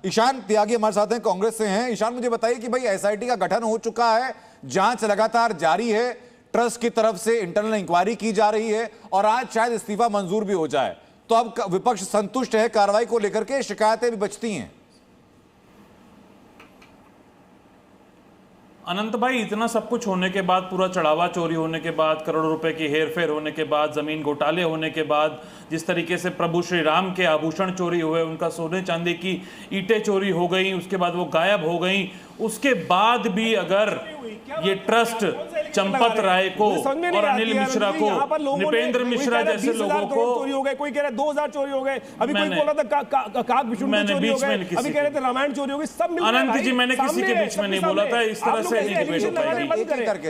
ईशान त्यागी हमारे साथ हैं, कांग्रेस से हैं। ईशान, मुझे बताइए कि भाई एसआईटी का गठन हो चुका है, जांच लगातार जारी है, ट्रस्ट की तरफ से इंटरनल इंक्वायरी की जा रही है और आज शायद इस्तीफा मंजूर भी हो जाए, तो अब विपक्ष संतुष्ट है कार्रवाई को लेकर के, शिकायतें भी बचती हैं? अनंत भाई, इतना सब कुछ होने के बाद, पूरा चढ़ावा चोरी होने के बाद, करोड़ों रुपए की हेरफेर होने के बाद, जमीन घोटाले होने के बाद, जिस तरीके से प्रभु श्री राम के आभूषण चोरी हुए, उनका सोने चांदी की ईंटें चोरी हो गई, उसके बाद वो गायब हो गई, उसके बाद भी अगर ये ट्रस्ट चंपत राय को और अनिल मिश्रा को, नृपेंद्र मिश्रा जैसे लोगों को चोरी हो गए, कोई कह रहा है 2000 चोरी हो गए, अभी कोई बोल रहा था काक विष्णु चोरी हो गए, अभी कह रहे थे रामायण चोरी हो गई, सब मिलकर अनंत जी, मैंने किसी के बीच में नहीं बोला था, इस तरह से नहीं डिबेट होता है।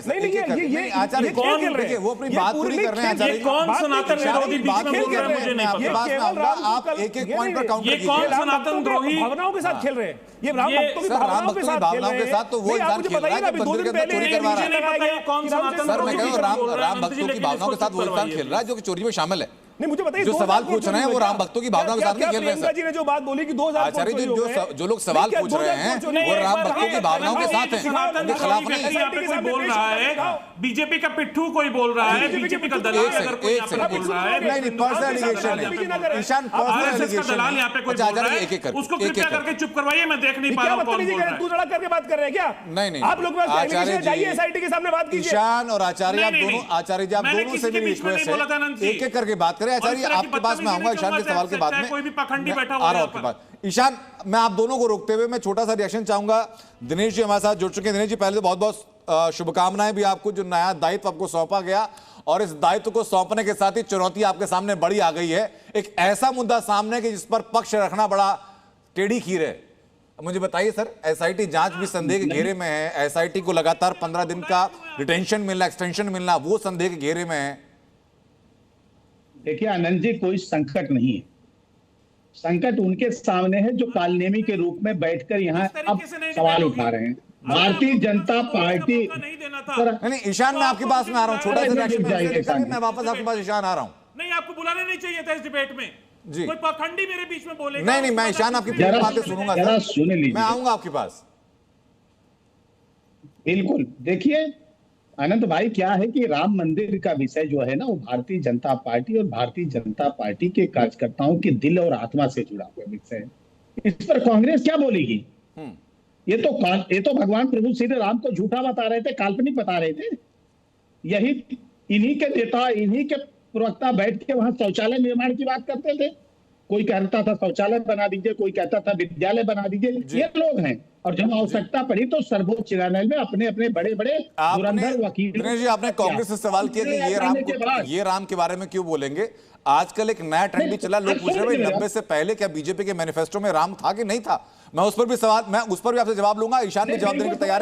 नहीं, आचार्य कौन देखिए वो अपनी बात पूरी कर रहे हैं। आचार्य कौन सनातन विरोधी बीच में बोल रहा है, मुझे नहीं पता। आप एक एक पॉइंट पर काउंटर कीजिए। कौन सनातन द्रोही भावनाओं के साथ खेल रहे हैं, ये राम भक्तों की भावनाओं के साथ, तो वो इंसान खेल रहा है जो मंदिर के अंदर चोरी करवा रहा है। कौन सनातन सर, मैं कह रहा हूं राम भक्तों की भावनाओं के साथ वो इंसान खेल रहा है जो कि चोरी में शामिल है। नहीं, मुझे बताइए, जो सवाल पूछ रहे हैं वो राम भक्तों की भावनाओं के साथ नहीं खेल रहे हैं। प्रियंका जी ने जो बात बोली कि 2000 आचार्य जी, जो लोग सवाल पूछ रहे हैं वो राम भक्तों की भावनाओं के साथ हैं, उनके खिलाफ नहीं। यहाँ पे कोई बोल रहा है, बीजेपी का पिट्ठू कोई बोल रहा है, बीजेपी का दलाल अगर कोई यहाँ पे बोल रहा है, नहीं, पर्सनल एलिगेशन है ईशान, आरएसएस का दलाल यहाँ पे कोई बोल रहा है, उसको कृपया करके चुप करवाइए, मैं देख नहीं पा रहा हूँ कौन बोल रहा है। तू लड़ा करके बात कर रहे हैं क्या? नहीं, आप लोग जाइए एसआईटी के सामने बात कीजिए। ईशान और आचार्य, आप दोनों, आचार्य जी आप दोनों से भी रिक्वेस्ट है एक एक करके बात करें। आचार्य आपके पास में आऊंगा ईशान के सवाल के बाद में, कोई भी पखंडी बैठा आ रहा हूं आपके पास। ईशान, मैं आप दोनों को रोकते हुए मैं छोटा सा रिएक्शन चाहूंगा। दिनेश जी हमारे साथ जुड़ चुके हैं। दिनेश जी, पहले तो बहुत बहुत शुभकामनाएं भी आपको, जो नया दायित्व आपको सौंपा गया, और इस दायित्व को सौंपने के साथ ही चुनौती आपके सामने बड़ी आ गई है, एक ऐसा मुद्दा सामने कि जिस पर पक्ष रखना बड़ा टेढ़ी खीर है। मुझे बताइए सर, एसआईटी जांच भी संदेह के घेरे में है, एसआईटी को लगातार 15 दिन का डिटेंशन मिलना, एक्सटेंशन मिलना, वो संदेह के घेरे में है। देखिए आनंद जी, कोई संकट नहीं है, संकट उनके सामने है जो कालनेमी के रूप में बैठकर यहाँ अब सवाल उठा रहे हैं। भारतीय जनता पार्टी नहीं, ईशान मैं आपके पास में आ रहा हूँ, छोटा सा रिएक्शन, मैं वापस आपके पास ईशान आ रहा हूँ। नहीं, आपको बुलाना नहीं चाहिए था इस डिबेट में जी। कोई पखंडी मेरे बीच में बोलेगा। नहीं, मैं ईशान आपकी पूरी बातें सुनूंगा, जरा सुन लीजिए, मैं आऊंगा आपके पास। बिल्कुल। देखिए अनंत भाई, क्या है कि राम मंदिर का विषय जो है ना, वो भारतीय जनता पार्टी और भारतीय जनता पार्टी के कार्यकर्ताओं के दिल और आत्मा से जुड़ा हुआ विषय है। इस पर कांग्रेस क्या बोलेगी? ये तो भगवान प्रभु श्री राम को झूठा बता रहे थे, काल्पनिक बता रहे थे। यही इन्हीं के नेता, इन्हीं के प्रवक्ता बैठ के वहां शौचालय निर्माण की बात करते थे। कोई कहता था शौचालय बना दीजिए, कोई कहता था विद्यालय बना दीजिए। ये लोग हैं, और जब आवश्यकता पड़ी तो सर्वोच्च न्यायालय में अपने अपने बड़े बड़े धुरंधर वकील। दिनेश जी, आपने कांग्रेस से सवाल किया कि ये राम के बारे में क्यों बोलेंगे। आजकल एक नया ट्रेंड भी चला, लोग पूछ रहे हैं 90 से पहले क्या बीजेपी के मैनिफेस्टो में राम था कि नहीं था। मैं उस पर भी आपसे जवाब लूंगा, ईशान भी जवाब देने की तैयार है।